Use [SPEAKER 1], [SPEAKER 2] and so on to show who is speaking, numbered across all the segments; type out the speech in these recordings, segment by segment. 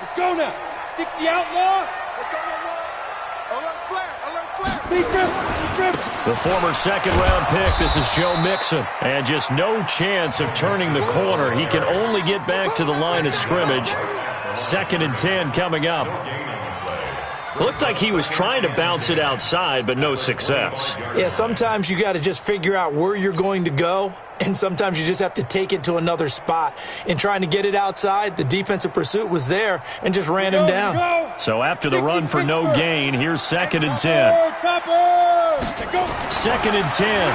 [SPEAKER 1] Let's go now. 60 outlaw. Let's go. Alert flare. Alert flare.
[SPEAKER 2] The former second-round pick, this is Joe Mixon. And just no chance of turning the corner. He can only get back to the line of scrimmage. 2nd and 10 coming up. Looked like he was trying to bounce it outside, but no success.
[SPEAKER 3] Yeah, sometimes you got to just figure out where you're going to go, and sometimes you just have to take it to another spot. In trying to get it outside, the defensive pursuit was there and just ran him down.
[SPEAKER 2] So after the run for no gain, here's 2nd and 10. 2nd and 10.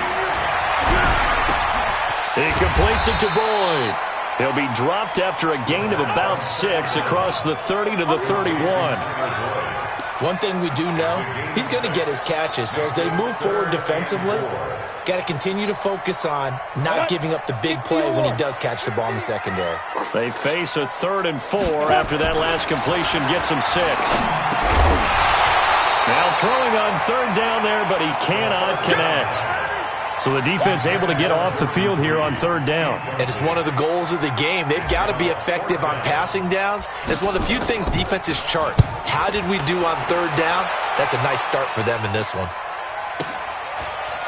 [SPEAKER 2] He completes it to Boyd. He'll be dropped after a gain of about 6 across the 30 to the 31.
[SPEAKER 3] One thing we do know, he's going to get his catches. So as they move forward defensively, got to continue to focus on not giving up the big play when he does catch the ball in the secondary.
[SPEAKER 2] They face a 3rd and 4 after that last completion gets him 6. Now throwing on 3rd down there, but he cannot connect. So the defense able to get off the field here on 3rd down.
[SPEAKER 3] And it's one of the goals of the game. They've got to be effective on passing downs. It's one of the few things defenses chart. How did we do on 3rd down? That's a nice start for them in this one.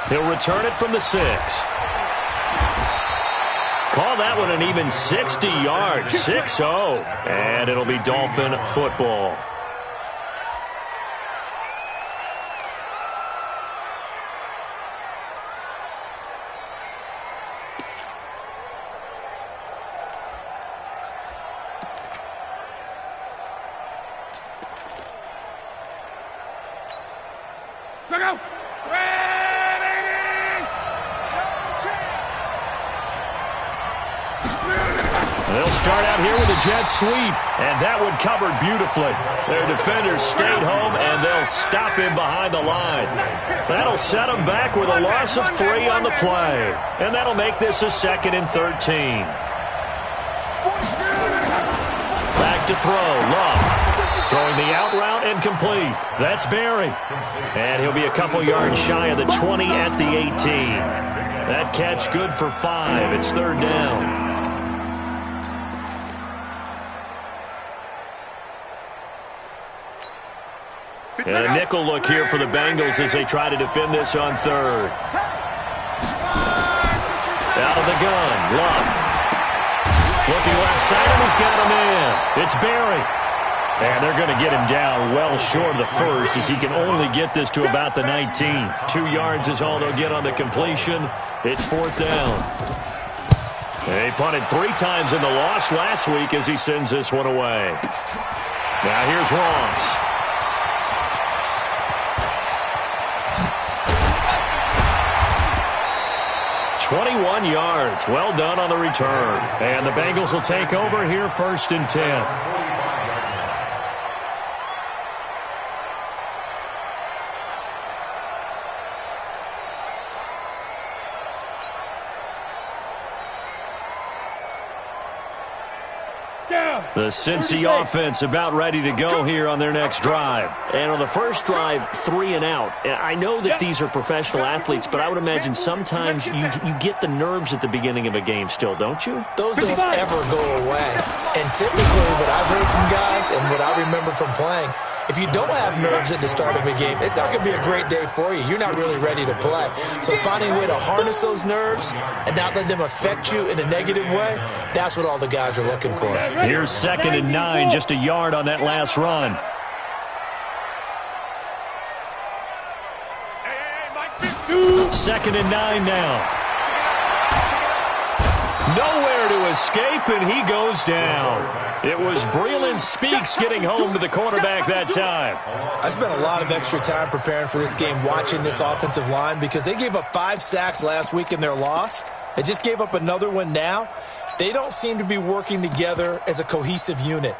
[SPEAKER 2] He'll return it from the 6. Call that one an even 60 yards, 6-0. And it'll be Dolphin football. They'll start out here with a jet sweep, and that one covered beautifully. Their defenders stayed home, and they'll stop him behind the line. That'll set them back with a loss of 3 on the play, and that'll make this a 2nd and 13. Back to throw, Love. Throwing the out route and complete. That's Barry. And he'll be a couple yards shy of the 20 at the 18. That catch good for 5. It's 3rd down. And a nickel look here for the Bengals as they try to defend this on 3rd. Out of the gun, Love. Looking left side, and he's got him in. It's Barry. And they're going to get him down well short of the 1st as he can only get this to about the 19. 2 yards is all they'll get on the completion. It's 4th down. They punted 3 times in the loss last week as he sends this one away. Now here's Ross. 21 yards. Well done on the return. And the Bengals will take over here 1st and 10. The Cincy offense about ready to go here on their next drive.
[SPEAKER 4] And on the first drive, 3 and out. I know that these are professional athletes, but I would imagine sometimes you get the nerves at the beginning of a game still, don't you?
[SPEAKER 3] Those don't ever go away. And typically what I've heard from guys and what I remember from playing, if you don't have nerves at the start of a game, it's not going to be a great day for you. You're not really ready to play. So finding a way to harness those nerves and not let them affect you in a negative way, that's what all the guys are looking for.
[SPEAKER 2] Here's 2nd and 9, just a yard on that last run. Second and 9 now. Nowhere to escape, and he goes down. It was Breland Speaks getting home to the quarterback that time.
[SPEAKER 3] I spent a lot of extra time preparing for this game, watching this offensive line, because they gave up 5 sacks last week in their loss. They just gave up another one now. They don't seem to be working together as a cohesive unit.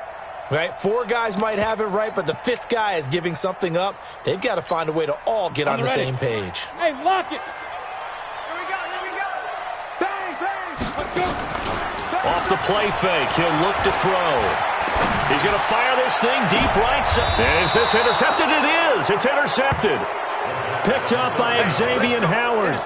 [SPEAKER 3] Right? 4 guys might have it right, but the 5th guy is giving something up. They've got to find a way to all get on the same page.
[SPEAKER 1] Hey, lock it. Here we go. Bang, bang. Let's go.
[SPEAKER 2] Off the play fake, he'll look to throw. He's going to fire this thing deep right side. Is this intercepted? It is. It's intercepted. picked up by Xavier Howard.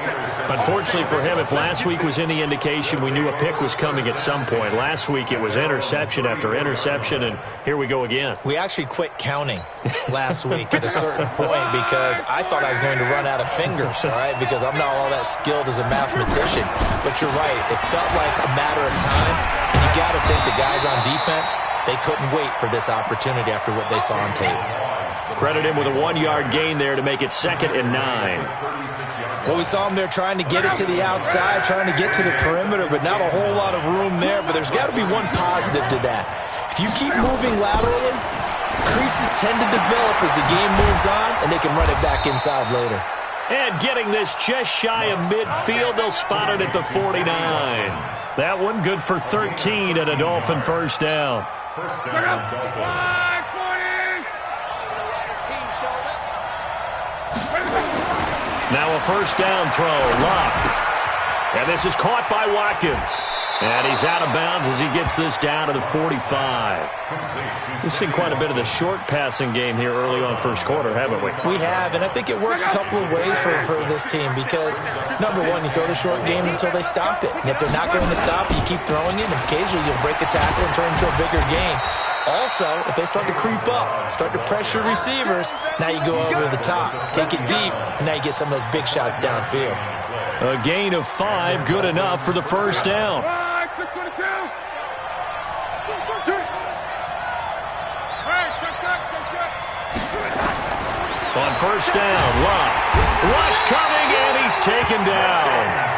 [SPEAKER 2] Unfortunately for him, if last week was any indication, we knew a pick was coming at some point. Last week it was interception after interception, and here we go again.
[SPEAKER 3] We actually quit counting last week at a certain point because I thought I was going to run out of fingers, all right, because I'm not all that skilled as a mathematician. But you're right. It felt like a matter of time. And you got to think the guys on defense, they couldn't wait for this opportunity after what they saw on tape.
[SPEAKER 2] Credit him with a 1-yard gain there to make it 2nd and 9.
[SPEAKER 3] Well, we saw him there trying to get it to the outside, trying to get to the perimeter, but not a whole lot of room there. But there's got to be one positive to that. If you keep moving laterally, creases tend to develop as the game moves on, and they can run it back inside later.
[SPEAKER 2] And getting this just shy of midfield, they'll spot it at the 49. That one good for 13 and a Dolphin first down. Now a first down throw, Locke. And this is caught by Watkins. And he's out of bounds as he gets this down to the 45. We've seen quite a bit of the short passing game here early on first quarter, haven't we?
[SPEAKER 3] We have, and I think it works a couple of ways for this team because, number one, you throw the short game until they stop it. And if they're not going to stop it, you keep throwing it, and occasionally you'll break a tackle and turn into a bigger gain. Also, if they start to creep up, start to pressure receivers, now you go over the top, take it deep, and now you get some of those big shots downfield.
[SPEAKER 2] A gain of 5, good enough for the first down. On first down, Locke. Rush coming, and he's taken down.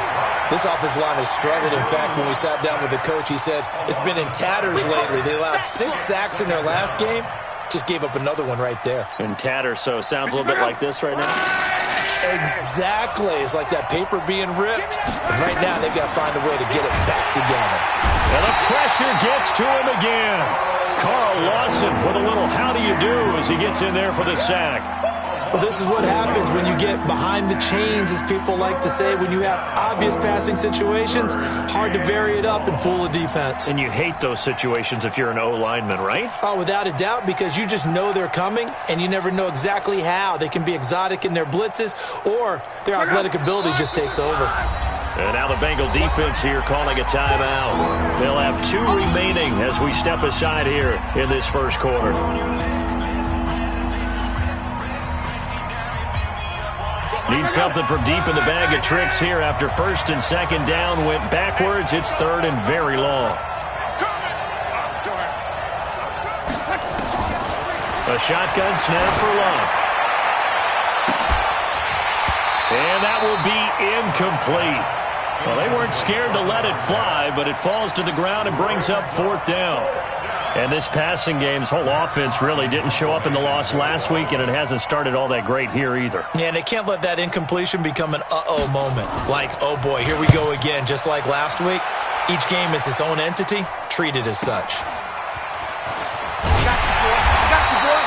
[SPEAKER 3] This offensive line has struggled. In fact, when we sat down with the coach, he said it's been in tatters lately. They allowed 6 sacks in their last game. Just gave up another one right there.
[SPEAKER 2] In tatters, so it sounds a little bit like this right now.
[SPEAKER 3] Exactly. It's like that paper being ripped. And right now, they've got to find a way to get it back together.
[SPEAKER 2] And the pressure gets to him again. Carl Lawson with a little how do you do as he gets in there for the sack.
[SPEAKER 3] Well, this is what happens when you get behind the chains, as people like to say. When you have obvious passing situations, hard to vary it up and fool a defense.
[SPEAKER 2] And you hate those situations if you're an O-lineman, right?
[SPEAKER 3] Oh, without a doubt, because you just know they're coming, and you never know exactly how. They can be exotic in their blitzes, or their athletic ability just takes over.
[SPEAKER 2] And now the Bengal defense here calling a timeout. They'll have 2 remaining as we step aside here in this first quarter. Need something from deep in the bag of tricks here after first and second down went backwards. It's 3rd and very long. A shotgun snap for Locke. And that will be incomplete. Well, they weren't scared to let it fly, but it falls to the ground and brings up 4th down. And this passing game's whole offense really didn't show up in the loss last week, and it hasn't started all that great here either.
[SPEAKER 3] Yeah, and they can't let that incompletion become an uh-oh moment. Like, oh boy, here we go again. Just like last week, each game is its own entity, treated as such.
[SPEAKER 1] Got you, boy.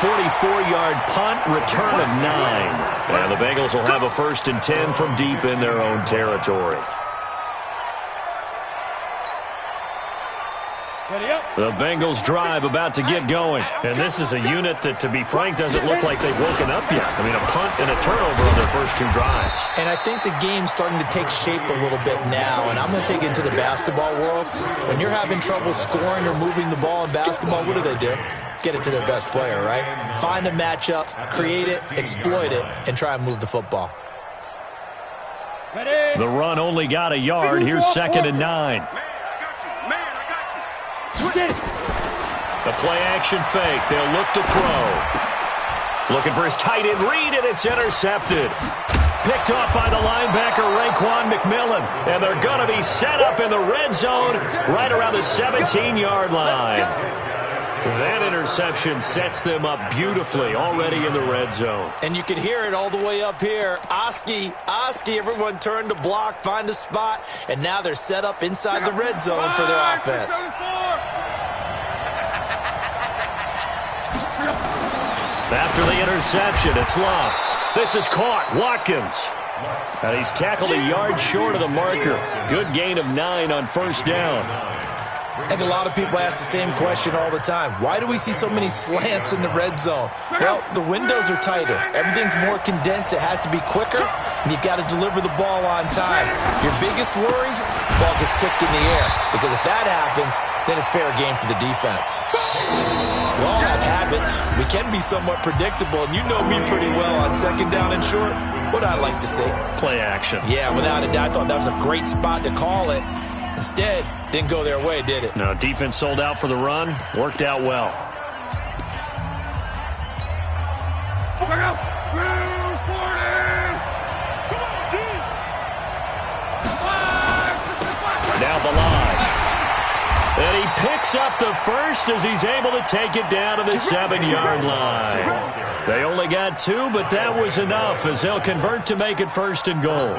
[SPEAKER 2] 44-yard punt, return of 9. And the Bengals will have a 1st and 10 from deep in their own territory. The Bengals drive about to get going. And this is a unit that, to be frank, doesn't look like they've woken up yet. I mean, a punt and a turnover on their first 2 drives.
[SPEAKER 3] And I think the game's starting to take shape a little bit now. And I'm going to take it into the basketball world. When you're having trouble scoring or moving the ball in basketball, what do? Get it to their best player, right? Find a matchup, create it, exploit it, and try and move the football.
[SPEAKER 2] The run only got a yard. Here's 2nd and 9. The play-action fake. They'll look to throw. Looking for his tight end read, and it's intercepted. Picked off by the linebacker, Raekwon McMillan. And they're going to be set up in the red zone right around the 17-yard line. That interception sets them up beautifully already in the red zone.
[SPEAKER 3] And you can hear it all the way up here. Oski, everyone turned to block, find a spot, and now they're set up inside the red zone for their offense.
[SPEAKER 2] After the interception, it's Locke. This is caught. Watkins. And he's tackled a yard short of the marker. Good gain of 9 on first down.
[SPEAKER 3] I think a lot of people ask the same question all the time. Why do we see so many slants in the red zone? Well, the windows are tighter. Everything's more condensed. It has to be quicker, and you've got to deliver the ball on time. Your biggest worry, the ball gets tipped in the air, because if that happens, then it's fair game for the defense. We all have habits. We can be somewhat predictable, and you know me pretty well on second down and short. What I like to see?
[SPEAKER 2] Play action.
[SPEAKER 3] Yeah, without a doubt, I thought that was a great spot to call it. Instead, didn't go their way, did it?
[SPEAKER 2] No, defense sold out for the run. Worked out well. Now the line. And he picks up the first as he's able to take it down to the 7-yard line. They only got 2, but that was enough as they'll convert to make it 1st and goal.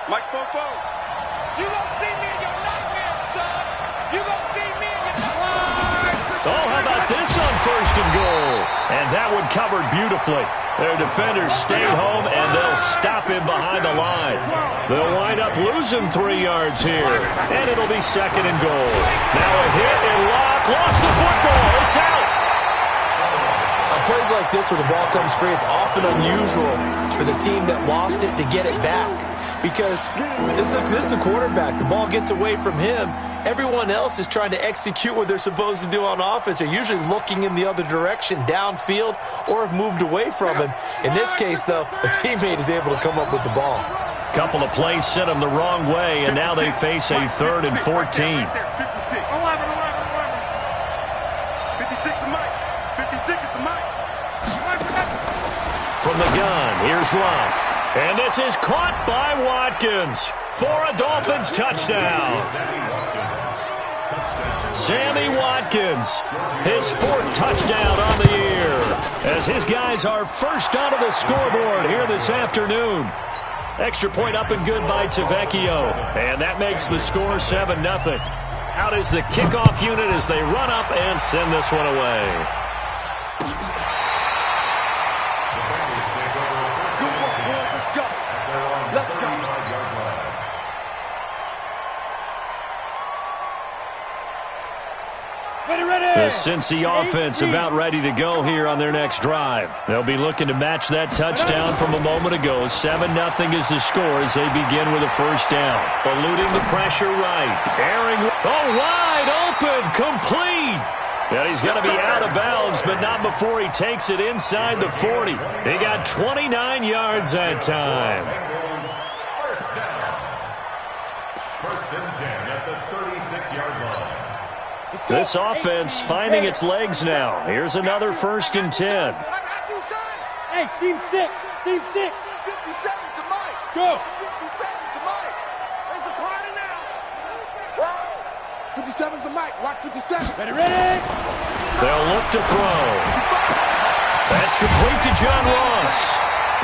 [SPEAKER 1] Mike Fofo. You gon' see me in your nightmare, son. You gon' see me in your nightmare.
[SPEAKER 2] Oh, how about this on 1st and goal? And that one covered beautifully. Their defenders stayed home, and they'll stop him behind the line. They'll wind up losing 3 yards here, and it'll be 2nd and goal. Now a hit and Locke lost the football. It's out.
[SPEAKER 3] On plays like this where the ball comes free, it's often unusual for the team that lost it to get it back. Because this is the quarterback. The ball gets away from him. Everyone else is trying to execute what they're supposed to do on offense. They're usually looking in the other direction, downfield, or have moved away from him. In this case, though, a teammate is able to come up with the ball.
[SPEAKER 2] Couple of plays sent them the wrong way, and now they face a 3rd and 14.
[SPEAKER 1] 56 the mic. 56 is the mic.
[SPEAKER 2] From the gun, here's Locke. And this is caught by Watkins for a Dolphins touchdown. Sammy Watkins, his 4th touchdown on the year, as his guys are first onto the scoreboard here this afternoon. Extra point up and good by Tavecchio, and that makes the score 7-0. Out is the kickoff unit as they run up and send this one away. The Cincy offense about ready to go here on their next drive. They'll be looking to match that touchdown from a moment ago. 7-0 is the score as they begin with a 1st down. Eluding the pressure right. Airing. Oh, wide open. Complete. And he's going to be out of bounds, but not before he takes it inside the 40. He got 29 yards that time.
[SPEAKER 5] 1st and 10 at the 36-yard line.
[SPEAKER 2] This offense finding its legs now. Here's another 1st and 10.
[SPEAKER 1] Hey, team 6. Team 6. 57 to Mike. Go. 57 to Mike. There's a party now. Whoa. 57's the Mike. Watch 57. Ready.
[SPEAKER 2] They'll look to throw. That's complete to John Ross.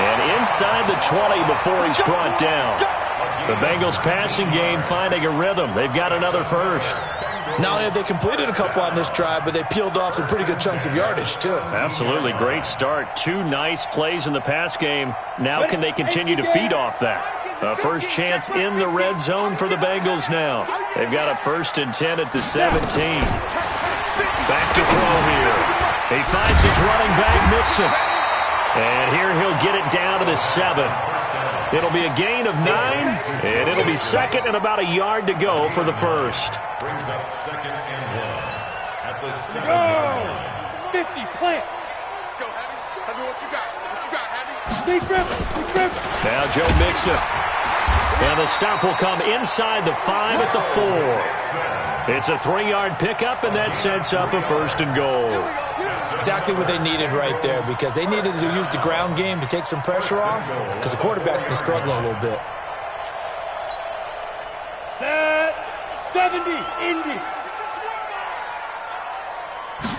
[SPEAKER 2] And inside the 20 before he's brought down. The Bengals passing game finding a rhythm. They've got another 1st.
[SPEAKER 3] Not only have they completed a couple on this drive, but they peeled off some pretty good chunks of yardage, too.
[SPEAKER 2] Absolutely. Great start. 2 nice plays in the pass game. Now can they continue to feed off that? A first chance in the red zone for the Bengals now. They've got a 1st and 10 at the 17. Back to throw here. He finds his running back, Mixon. And here he'll get it down to the 7. It'll be a gain of 9, and it'll be 2nd and about a yard to go for the 1st.
[SPEAKER 5] Brings up 2nd and 1 at the 7.
[SPEAKER 1] Go! 50, plant. Let's go, Heavy. Heavy, what you got? What you got, Heavy? Big grip.
[SPEAKER 2] Now Joe Mixon. And the stop will come inside the 5 at the 4. It's a 3-yard pickup, and that sets up a 1st and goal.
[SPEAKER 3] Exactly what they needed right there, because they needed to use the ground game to take some pressure off, because the quarterback's been struggling a little bit.
[SPEAKER 1] Set 70, Indy.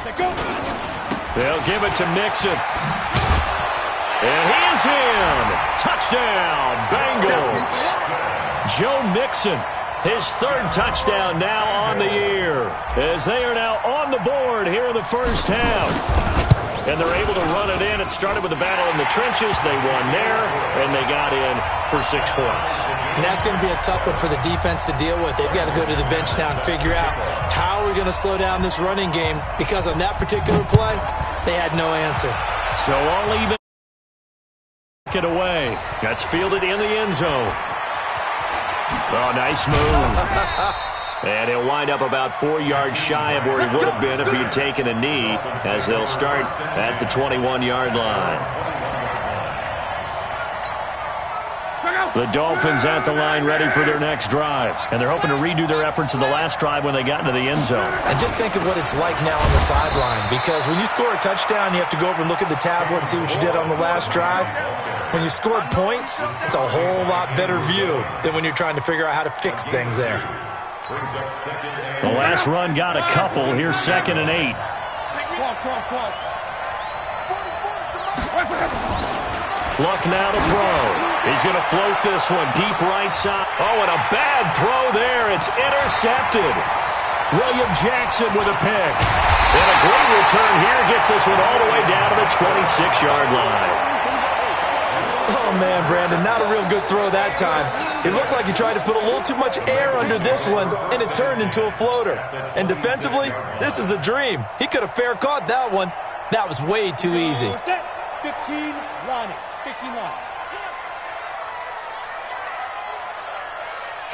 [SPEAKER 1] Set, go.
[SPEAKER 2] They'll give it to Mixon. And he is in. Touchdown, Bengals. Joe Mixon, his 3rd touchdown now on the year, as they are now on the board here in the 1st half. and they're able to run it in. It started with a battle in the trenches. They won there, and they got in for 6 points.
[SPEAKER 3] And that's going to be a tough one for the defense to deal with. They've got to go to the bench now and figure out how we're going to slow down this running game, because on that particular play, they had no answer.
[SPEAKER 2] So all even. It away. That's fielded in the end zone. Oh, nice move. And he'll wind up about 4 yards shy of where he would have been if he'd taken a knee, as they'll start at the 21-yard line. The Dolphins at the line ready for their next drive. And they're hoping to redo their efforts in the last drive when they got into the end zone.
[SPEAKER 3] And just think of what it's like now on the sideline, because when you score a touchdown, you have to go over and look at the tablet and see what you did on the last drive. When you scored points, it's a whole lot better view than when you're trying to figure out how to fix things there.
[SPEAKER 2] The last run got a couple. Here's 2nd and 8. Luck now to throw. He's going to float this one deep right side. Oh, and a bad throw there. It's intercepted. William Jackson with a pick. And a great return here gets this one all the way down to the 26-yard line.
[SPEAKER 3] Oh, man, Brandon, not a real good throw that time. It looked like he tried to put a little too much air under this one, and it turned into a floater. And defensively, this is a dream. He could have fair caught that one. That was way too easy.
[SPEAKER 1] 15 lining. 15 line.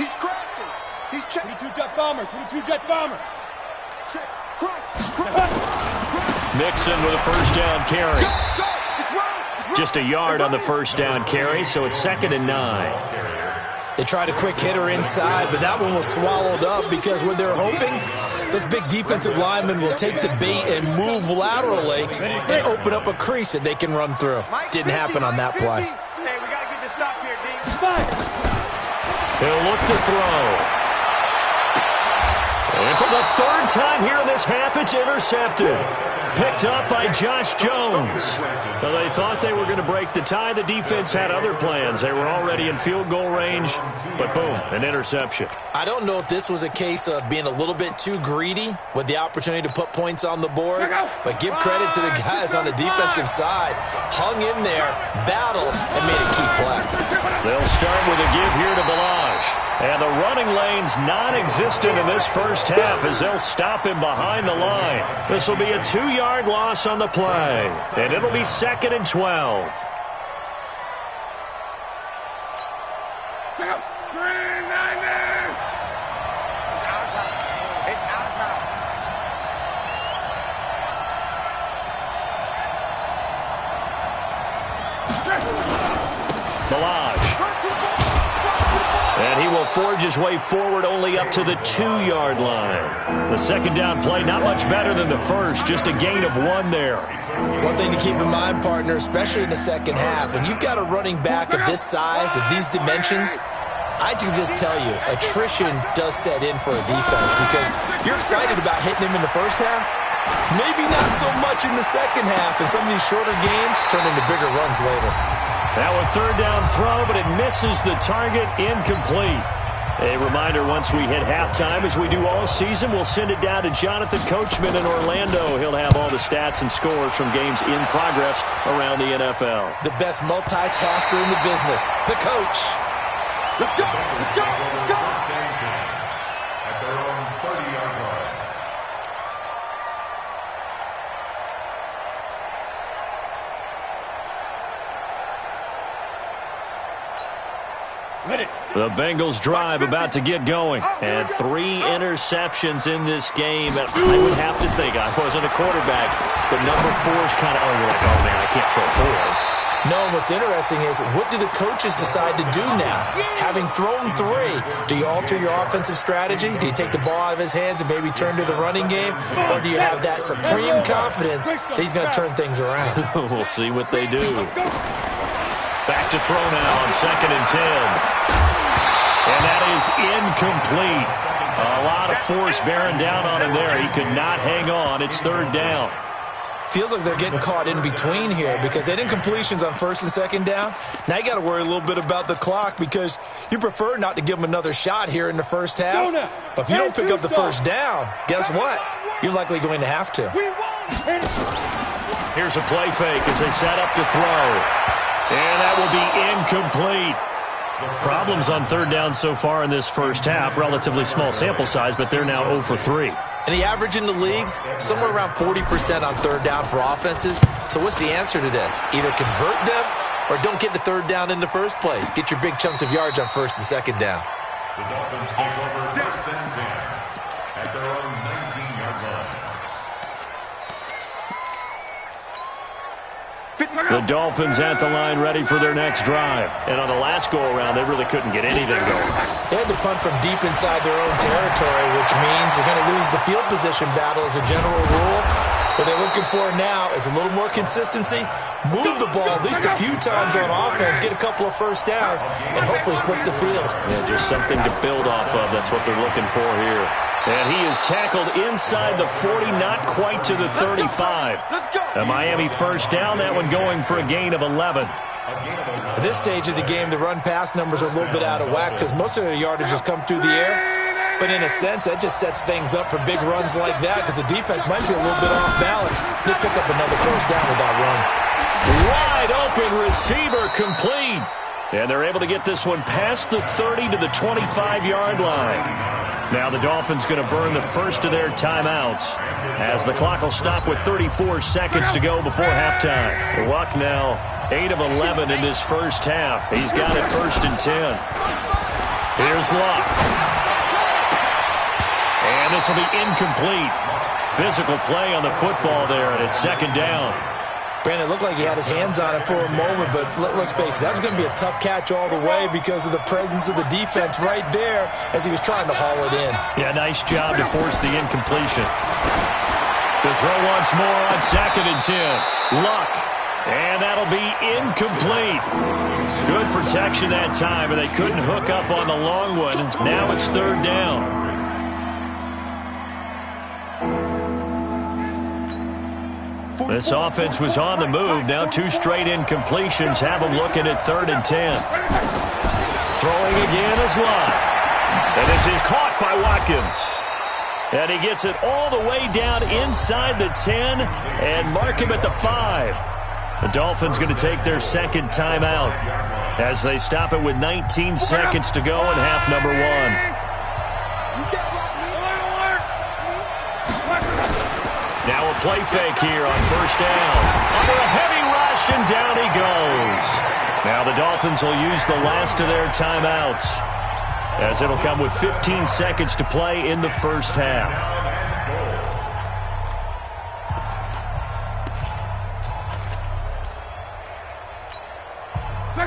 [SPEAKER 1] He's crashing. He's checking. 22 jet bomber. 22 jet bomber. Check. Crunch.
[SPEAKER 2] Mixon with a first down carry. Just a yard on the first down carry, so it's 2nd and 9.
[SPEAKER 3] They tried a quick hitter inside, but that one was swallowed up, because what they're hoping, those big defensive linemen will take the bait and move laterally and open up a crease that they can run through. Didn't happen on that play.
[SPEAKER 1] Hey, we got to get this stop here, D.
[SPEAKER 2] He'll look to throw. And for the 3rd time here in this half, it's intercepted. Picked up by Josh Jones. Well, they thought they were going to break the tie. The defense had other plans. They were already in field goal range, but boom, an interception.
[SPEAKER 3] I don't know if this was a case of being a little bit too greedy with the opportunity to put points on the board, but give credit to the guys on the defensive side. Hung in there, battled, and made a key play.
[SPEAKER 2] They'll start with a give here to Balaj. And the running lane's non-existent in this first half, as they'll stop him behind the line. This will be a 2-yard loss on the play, and it'll be 2nd and 12.
[SPEAKER 1] It's out of time. It's out of time.
[SPEAKER 2] Balaj. And he will forge his way forward only up to the 2-yard line. The second down play, not much better than the first, just a gain of 1 there.
[SPEAKER 3] One thing to keep in mind, partner, especially in the second half, when you've got a running back of this size, of these dimensions, I can just tell you, attrition does set in for a defense, because you're excited about hitting him in the first half, maybe not so much in the second half, and some of these shorter gains turn into bigger runs later.
[SPEAKER 2] Now a 3rd down throw, but it misses the target, incomplete. A reminder, once we hit halftime, as we do all season, we'll send it down to Jonathan Coachman in Orlando. He'll have all the stats and scores from games in progress around the NFL.
[SPEAKER 3] The best multitasker in the business, the coach.
[SPEAKER 1] Let's go! Let's go! Let's go!
[SPEAKER 5] At their own 30-yard line.
[SPEAKER 2] The Bengals drive about to get going. And 3 interceptions in this game. And I would have to think, I wasn't a quarterback, but number 4 is kind of, you're like, oh man, I can't throw 4.
[SPEAKER 3] No, what's interesting is, what do the coaches decide to do now? Having thrown 3, do you alter your offensive strategy? Do you take the ball out of his hands and maybe turn to the running game? Or do you have that supreme confidence that he's going to turn things around?
[SPEAKER 2] We'll see what they do. Back to throw now on 2nd and 10. And that is incomplete. A lot of force bearing down on him there. He could not hang on. It's 3rd down.
[SPEAKER 3] Feels like they're getting caught in between here, because they did incompletions on 1st and 2nd down. Now you got to worry a little bit about the clock, because you prefer not to give them another shot here in the first half. But if you don't pick up the first down, guess what? You're likely going to have to.
[SPEAKER 2] Here's a play fake as they set up to throw. And that will be incomplete. Problems on third down so far in this first half. Relatively small sample size, but they're now 0 for 3.
[SPEAKER 3] And the average in the league, somewhere around 40% on third down for offenses. So what's the answer to this? Either convert them or don't get to third down in the first place. Get your big chunks of yards on first and second down.
[SPEAKER 5] The Dolphins take over first and 10 at their own 19-yard line.
[SPEAKER 2] The Dolphins at the line ready for their next drive. And on the last go-around, they really couldn't get anything going.
[SPEAKER 3] They had to punt from deep inside their own territory, which means you're going to lose the field position battle as a general rule. What they're looking for now is a little more consistency, move the ball at least a few times on offense, get a couple of first downs, and hopefully flip the field.
[SPEAKER 2] Yeah, just something to build off of. That's what they're looking for here. And he is tackled inside the 40, not quite to the 35. A Miami first down, that one going for a gain of 11.
[SPEAKER 3] At this stage of the game, the run-pass numbers are a little bit out of whack because most of their yardage has come through the air. But in a sense, that just sets things up for big runs like that because the defense might be a little bit off balance. They pick up another first down with that run.
[SPEAKER 2] Wide open receiver complete. And they're able to get this one past the 30 to the 25-yard line. Now the Dolphins going to burn the first of their timeouts as the clock will stop with 34 seconds to go before halftime. Luck now 8 of 11 in this first half. He's got it first and 10. Here's Luck. And this will be incomplete. Physical play on the football there, and it's second down.
[SPEAKER 3] Brandon, it looked like he had his hands on it for a moment, but let's face it, that was going to be a tough catch all the way because of the presence of the defense right there as he was trying to haul it in.
[SPEAKER 2] Yeah, nice job to force the incompletion. To throw once more on second and 10. Luck. And that'll be incomplete. Good protection that time, but they couldn't hook up on the long one. Now it's third down. This offense was on the move. Now 2 straight incompletions have them looking at third and 10. Throwing again is Luck. And this is caught by Watkins. And he gets it all the way down inside the 10 and mark him at the 5. The Dolphins going to take their second timeout as they stop it with 19 seconds to go in half number 1. Now a play fake here on first down. Under a heavy rush, and down he goes. Now the Dolphins will use the last of their timeouts as it'll come with 15 seconds to play in the first half.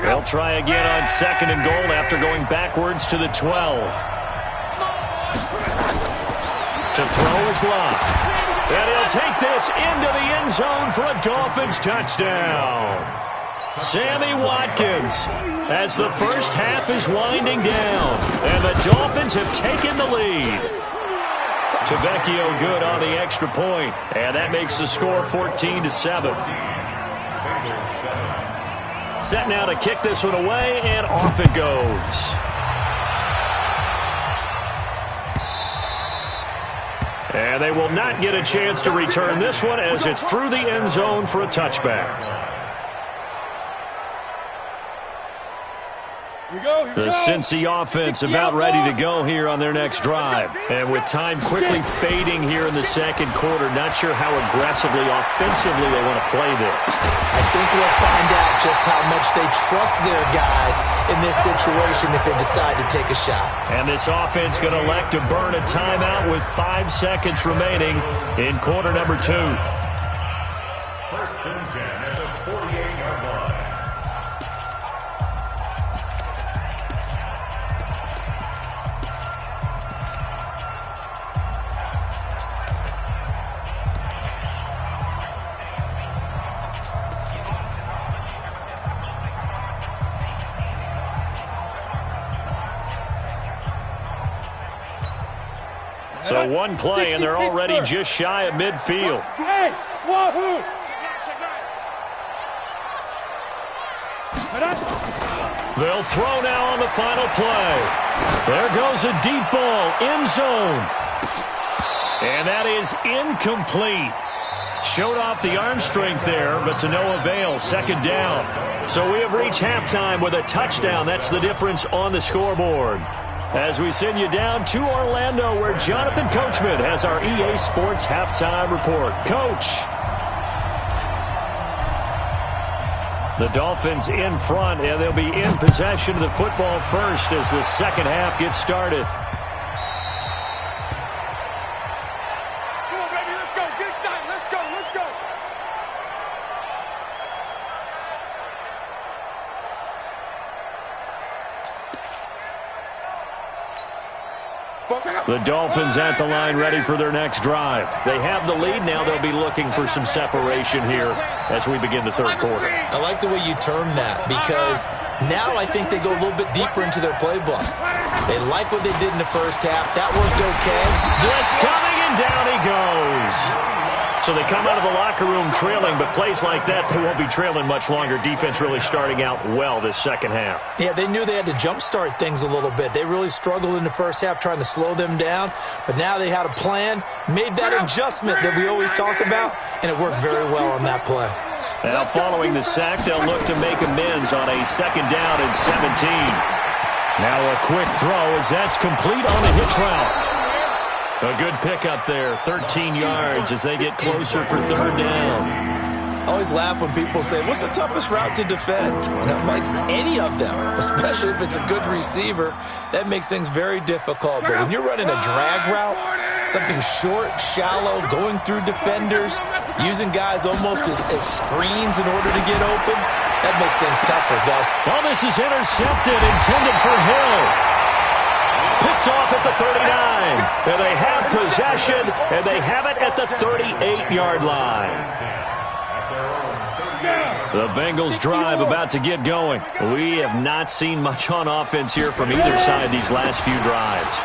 [SPEAKER 2] They'll try again on second and goal after going backwards to the 12. To throw is Luck. And he'll take this into the end zone for a Dolphins touchdown. Sammy Watkins as the first half is winding down. And the Dolphins have taken the lead. Tavecchio good on the extra point. And that makes the score 14-7. Set now to kick this one away, and off it goes. And they will not get a chance to return this one as it's through the end zone for a touchback. The Cincy offense about ready to go here on their next drive. And with time quickly fading here in the second quarter, not sure how aggressively, offensively they want to play this.
[SPEAKER 3] I think we'll find out just how much they trust their guys in this situation if they decide to take a shot.
[SPEAKER 2] And this offense going to elect to burn a timeout with 5 seconds remaining in quarter number 2.
[SPEAKER 5] First and 10 at the 48-yard line.
[SPEAKER 2] So one play, and they're already just shy of midfield.
[SPEAKER 1] Hey, wahoo!
[SPEAKER 2] They'll throw now on the final play. There goes a deep ball, end zone. And that is incomplete. Showed off the arm strength there, but to no avail. Second down. So we have reached halftime with a touchdown. That's the difference on the scoreboard. As we send you down to Orlando, where Jonathan Coachman has our EA Sports halftime report. Coach. The Dolphins in front, and they'll be in possession of the football first as the second half gets started.
[SPEAKER 1] Come on, baby, let's go. Get excited. Let's go. Let's go.
[SPEAKER 2] The Dolphins at the line ready for their next drive. They have the lead. Now they'll be looking for some separation here as we begin the third quarter.
[SPEAKER 3] I like the way you termed that because now I think they go a little bit deeper into their playbook. They like what they did in the first half. That worked okay.
[SPEAKER 2] Blitz coming, and down he goes. So they come out of the locker room trailing, but plays like that, they won't be trailing much longer. Defense really starting out well this second half.
[SPEAKER 3] Yeah, they knew they had to jumpstart things a little bit. They really struggled in the first half trying to slow them down, but now they had a plan, made that adjustment that we always talk about, and it worked very well on that play.
[SPEAKER 2] Now following the sack, they'll look to make amends on a second down and 17. Now a quick throw as that's complete on the hitch route. A good pickup there, 13 yards as they get closer for third down.
[SPEAKER 3] I always laugh when people say, what's the toughest route to defend? And I'm like, any of them, especially if it's a good receiver. That makes things very difficult. But when you're running a drag route, something short, shallow, going through defenders, using guys almost as screens in order to get open, that makes things tougher, guys.
[SPEAKER 2] Well, this is intercepted, intended for Hill. Picked off at the 39. And they have possession, and they have it at the 38-yard line. The Bengals drive about to get going. We have not seen much on offense here from either side these last few drives.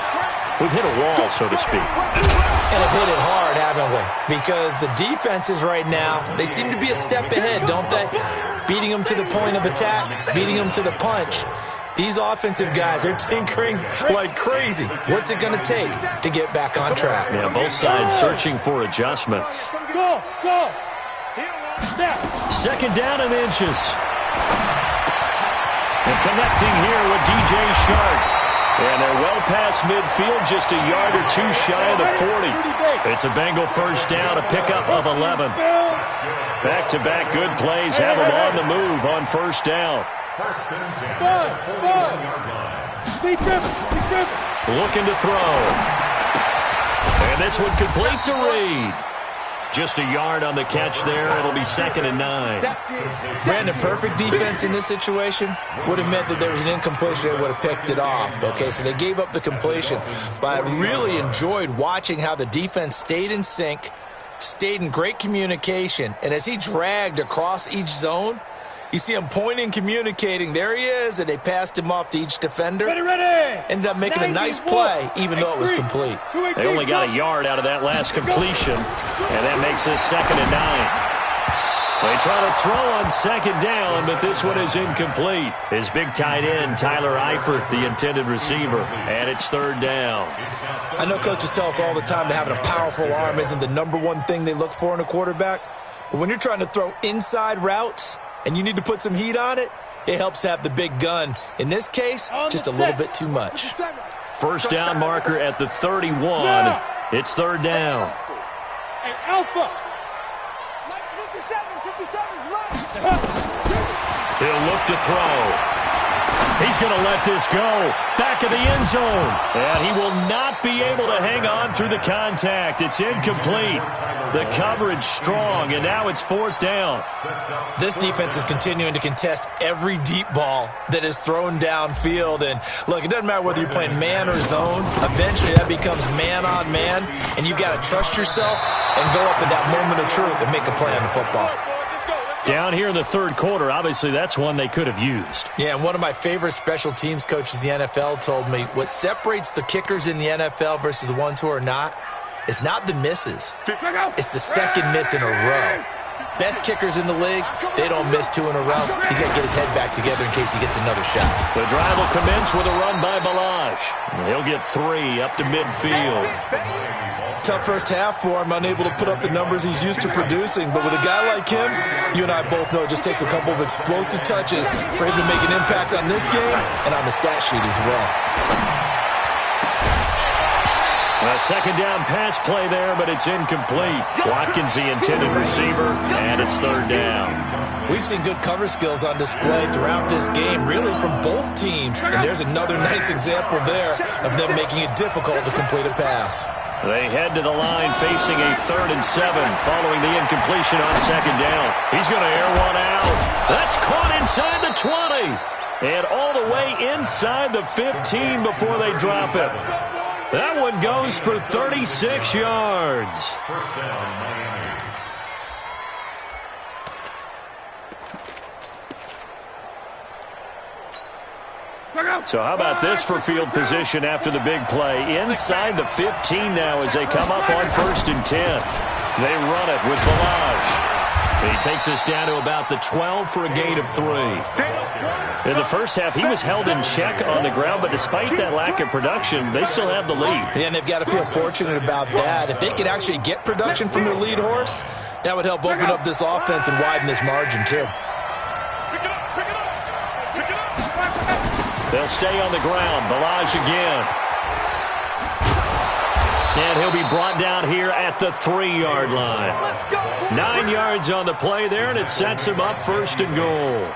[SPEAKER 2] We've hit a wall, so to speak.
[SPEAKER 3] And have hit it hard, haven't we? Because the defenses right now, they seem to be a step ahead, don't they? Beating them to the point of attack, beating them to the punch. These offensive guys, they're tinkering like crazy. What's it going to take to get back on track?
[SPEAKER 2] Yeah, both sides searching for adjustments.
[SPEAKER 1] Go.
[SPEAKER 2] Second down and inches. And connecting here with DJ Shark. And they're well past midfield, just a yard or two shy of the 40. It's a Bengal first down, a pickup of 11. Back-to-back good plays have them on the move on first down. Looking to throw. And this one complete to Reed. Just a yard on the catch there. It'll be 2nd and 9.
[SPEAKER 3] Brandon, perfect defense in this situation would have meant that there was an incompletion. They would have picked it off. Okay, so they gave up the completion. But I really enjoyed watching how the defense stayed in sync, stayed in great communication. And as he dragged across each zone, you see him pointing, communicating. There he is, and they passed him off to each defender.
[SPEAKER 1] Ready.
[SPEAKER 3] Ended up making a nice play, even though it was complete.
[SPEAKER 2] They only got a yard out of that last completion, and that makes this 2nd and 9. They try to throw on second down, but this one is incomplete. His big tight end, Tyler Eifert, the intended receiver, and it's 3rd down.
[SPEAKER 3] I know coaches tell us all the time that having a powerful arm isn't the #1 thing they look for in a quarterback. But when you're trying to throw inside routes, and you need to put some heat on it, it helps have the big gun. In this case, just a little bit too much.
[SPEAKER 2] First down marker at the 31. It's 3rd down.
[SPEAKER 1] Hey, Alpha. 57's right.
[SPEAKER 2] He'll look to throw. He's going to let this go. Back of the end zone. And he will not be able to hang on through the contact. It's incomplete. The coverage strong, and now it's 4th down.
[SPEAKER 3] This defense is continuing to contest every deep ball that is thrown downfield. And, look, it doesn't matter whether you're playing man or zone. Eventually, that becomes man on man, and you got to trust yourself and go up at that moment of truth and make a play on the football.
[SPEAKER 2] Down here in the 3rd quarter, obviously that's one they could have used.
[SPEAKER 3] Yeah, and one of my favorite special teams coaches in the NFL told me what separates the kickers in the NFL versus the ones who are not is not the misses. It's the second miss in a row. Best kickers in the league, they don't miss 2 in a row. He's got to get his head back together in case he gets another shot.
[SPEAKER 2] The drive will commence with a run by Balaj. He'll get 3 up to midfield.
[SPEAKER 3] Tough first half for him, unable to put up the numbers he's used to producing. But with a guy like him, you and I both know it just takes a couple of explosive touches for him to make an impact on this game and on the stat sheet as well.
[SPEAKER 2] A second down pass play there, but it's incomplete. Watkins, the intended receiver, and it's third down.
[SPEAKER 3] We've seen good cover skills on display throughout this game, really from both teams. And there's another nice example there of them making it difficult to complete a pass.
[SPEAKER 2] They head to the line facing a 3rd and 7 following the incompletion on second down. He's going to air one out. That's caught inside the 20. And all the way inside the 15 before they drop it. That one goes for 36 yards.
[SPEAKER 5] First down, Miami.
[SPEAKER 2] So how about this for field position after the big play? Inside the 15 now as they come up on 1st and 10. They run it with Balaj. He takes us down to about the 12 for a gain of 3. In the first half, he was held in check on the ground, but despite that lack of production, they still have the lead.
[SPEAKER 3] Yeah, and they've got to feel fortunate about that. If they could actually get production from their lead horse, that would help open up this offense and widen this margin, too.
[SPEAKER 2] They'll stay on the ground. Balaj again. And he'll be brought down here at the 3-yard line. 9 yards on the play there, and it sets him up 1st and goal.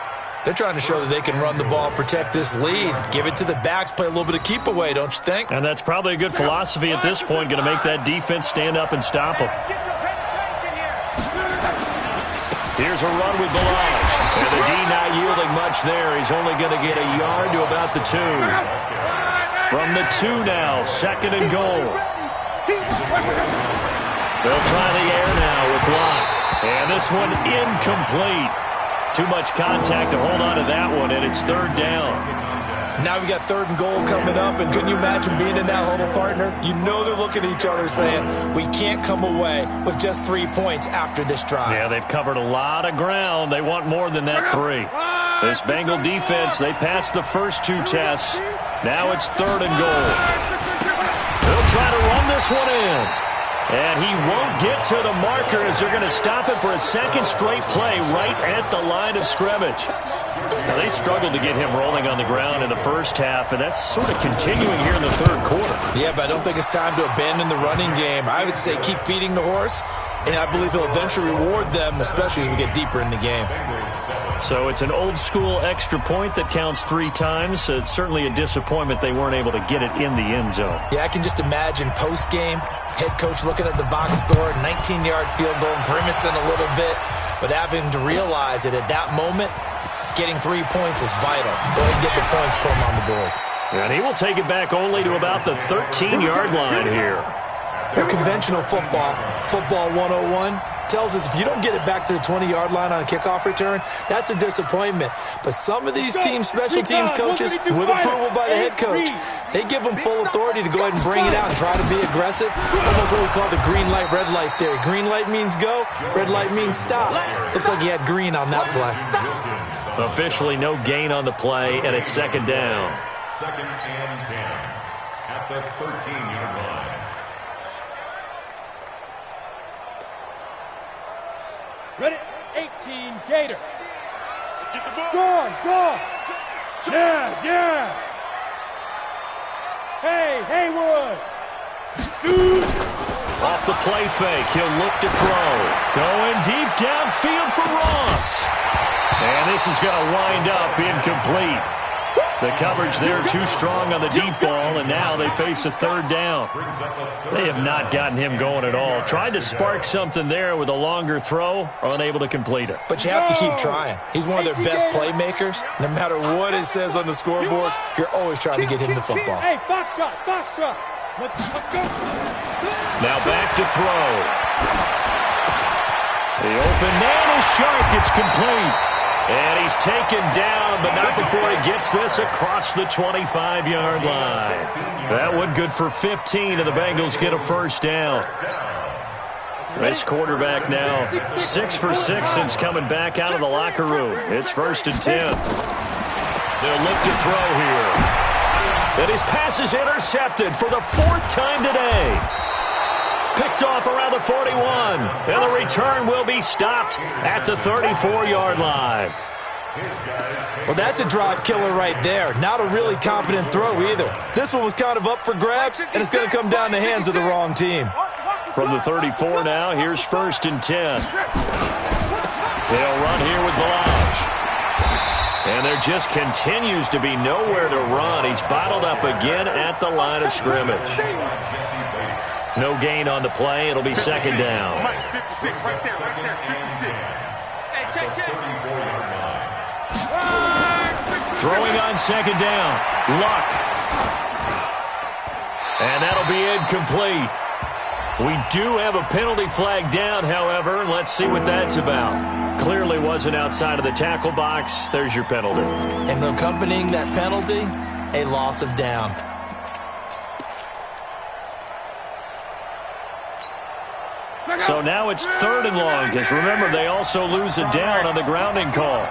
[SPEAKER 3] They're trying to show that they can run the ball and protect this lead. Give it to the backs, play a little bit of keep away, don't you think?
[SPEAKER 2] And that's probably a good philosophy at this point, going to make that defense stand up and stop them. Here's a run with Balaj. And the D not yielding much there. He's only going to get a yard to about the 2. From the 2 now, 2nd and goal. They'll try the air now with Block. And this one incomplete. Too much contact to hold on to that one, and it's 3rd down.
[SPEAKER 3] Now we got 3rd and goal coming up, and couldn't you imagine being in that huddle, partner? You know they're looking at each other saying, we can't come away with just 3 points after this drive.
[SPEAKER 2] Yeah, they've covered a lot of ground. They want more than that 3. This Bengal defense, they passed the first 2 tests. Now it's 3rd and goal. They'll try to run this one in. And he won't get to the marker as they're going to stop him for a 2nd straight play right at the line of scrimmage. Now, they struggled to get him rolling on the ground in the first half, and that's sort of continuing here in the 3rd quarter.
[SPEAKER 3] Yeah, but I don't think it's time to abandon the running game. I would say keep feeding the horse, and I believe he'll eventually reward them, especially as we get deeper in the game.
[SPEAKER 2] So it's an old-school extra point that counts 3 times. It's certainly a disappointment they weren't able to get it in the end zone.
[SPEAKER 3] Yeah, I can just imagine post-game, head coach looking at the box score, 19-yard field goal, grimacing a little bit, but having to realize that at that moment, getting 3 points was vital. Go ahead and get the points, put them on the board.
[SPEAKER 2] And he will take it back only to about the 13-yard line here.
[SPEAKER 3] Conventional football 101, tells us if you don't get it back to the 20-yard line on a kickoff return, that's a disappointment. But some of these teams, special teams coaches, with approval by the head coach, they give them full authority to go ahead and bring it out and try to be aggressive. Almost what we call the green light, red light theory. Green light means go, red light means stop. Looks like he had green on that play.
[SPEAKER 2] Officially no gain on the play, and it's 2nd down.
[SPEAKER 5] 2nd and 10 at the 13-yard line.
[SPEAKER 1] Ready? 18, Gator. Get the ball. Go. Yes. Hey, Haywood. Shoot.
[SPEAKER 2] Off the play fake, he'll look to throw. Going deep downfield for Ross. And this is going to wind up incomplete. The coverage there too strong on the deep ball, and now they face a 3rd down. They have not gotten him going at all. Tried to spark something there with a longer throw, unable to complete it.
[SPEAKER 3] But you have to keep trying. He's one of their best playmakers. No matter what it says on the scoreboard, you're always trying to get him the football.
[SPEAKER 1] Hey, Foxtrot. Let's go.
[SPEAKER 2] Now back to throw. The open man is sharp. It's complete. And he's taken down, but not before he gets this across the 25-yard line. That one good for 15, and the Bengals get a 1st down. This quarterback now 6 for 6 since coming back out of the locker room. It's 1st and 10. They'll look to throw here. And his pass is intercepted for the 4th time today. Picked off around the 41. And the return will be stopped at the 34-yard line.
[SPEAKER 3] Well, that's a drive killer right there. Not a really confident throw either. This one was kind of up for grabs, and it's going to come down the hands of the wrong team.
[SPEAKER 2] From the 34 now, here's 1st and 10. They'll run here with Balaj. And there just continues to be nowhere to run. He's bottled up again at the line of scrimmage. No gain on the play. It'll be 2nd down.
[SPEAKER 1] 56 right there, 56. Hey, check.
[SPEAKER 2] Throwing on 2nd down. Luck. And that'll be incomplete. We do have a penalty flag down, however, and let's see what that's about. Clearly wasn't outside of the tackle box. There's your penalty.
[SPEAKER 3] And accompanying that penalty, a loss of down.
[SPEAKER 2] So now it's 3rd and long, because remember, they also lose a down on the grounding call.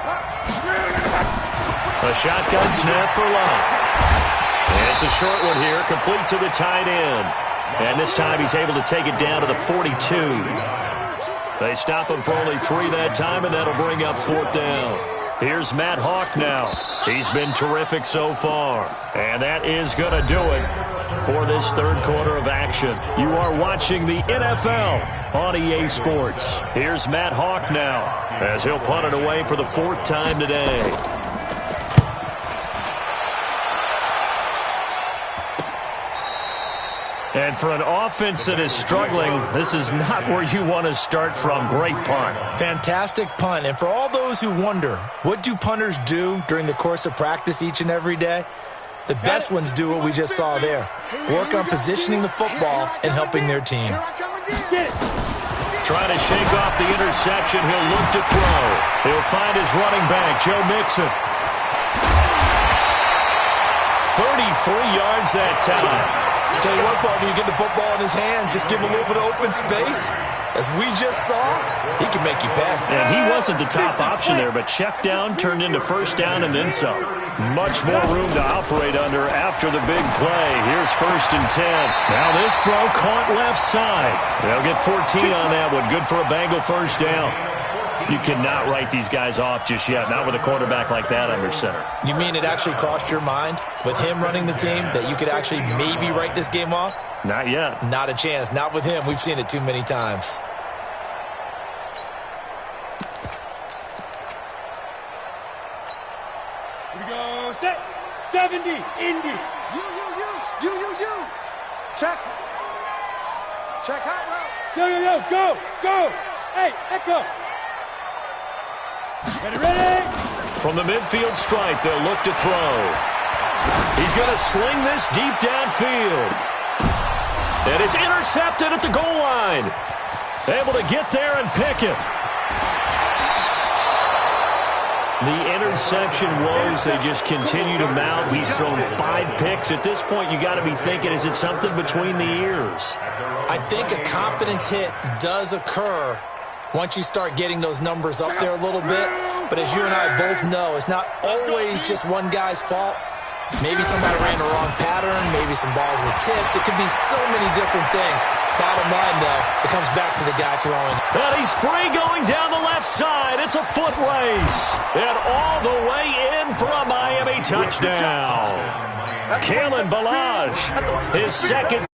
[SPEAKER 2] A shotgun snap for Luck. And it's a short one here, complete to the tight end. And this time he's able to take it down to the 42. They stop him for only 3 that time, and that'll bring up 4th down. Here's Matt Hawk now. He's been terrific so far. And that is going to do it for this 3rd quarter of action. You are watching the NFL on EA Sports. Here's Matt Hawk now as he'll punt it away for the 4th time today. And for an offense that is struggling, this is not where you want to start from. Great punt.
[SPEAKER 3] Fantastic punt. And for all those who wonder, what do punters do during the course of practice each and every day? The best ones do what we just saw there. Work on positioning the football and helping their team.
[SPEAKER 2] Trying to shake off the interception. He'll look to throw. He'll find his running back, Joe Mixon. 33 yards that time.
[SPEAKER 3] Tell you what, Paul, when you get the football in his hands, just give him a little bit of open space. As we just saw, he can make you pay.
[SPEAKER 2] And he wasn't the top option there, but check down turned into 1st down and then some. Much more room to operate under after the big play. Here's 1st and 10. Now this throw caught left side. They'll get 14 on that one. Good for a Bengal 1st down. You cannot write these guys off just yet, not with a quarterback like that under center.
[SPEAKER 3] You mean it actually crossed your mind with him running the team that you could actually maybe write this game off?
[SPEAKER 2] Not yet.
[SPEAKER 3] Not a chance. Not with him. We've seen it too many times.
[SPEAKER 1] Here we go. Set. 70. Indy. You. Check. Check hot route. Yo. Go. Hey, Echo. Ready.
[SPEAKER 2] From the midfield stripe, they'll look to throw. He's going to sling this deep downfield. And it's intercepted at the goal line. Able to get there and pick it. The interception woes, they just continue to mount. He's thrown 5 picks. At this point, you got to be thinking, is it something between the ears?
[SPEAKER 3] I think a confidence hit does occur once you start getting those numbers up there a little bit. But as you and I both know, it's not always just one guy's fault. Maybe somebody ran the wrong pattern. Maybe some balls were tipped. It could be so many different things. Bottom line, though, it comes back to the guy throwing.
[SPEAKER 2] And he's free going down the left side. It's a foot race. And all the way in for a Miami touchdown. Kalen Balaj, his 2nd.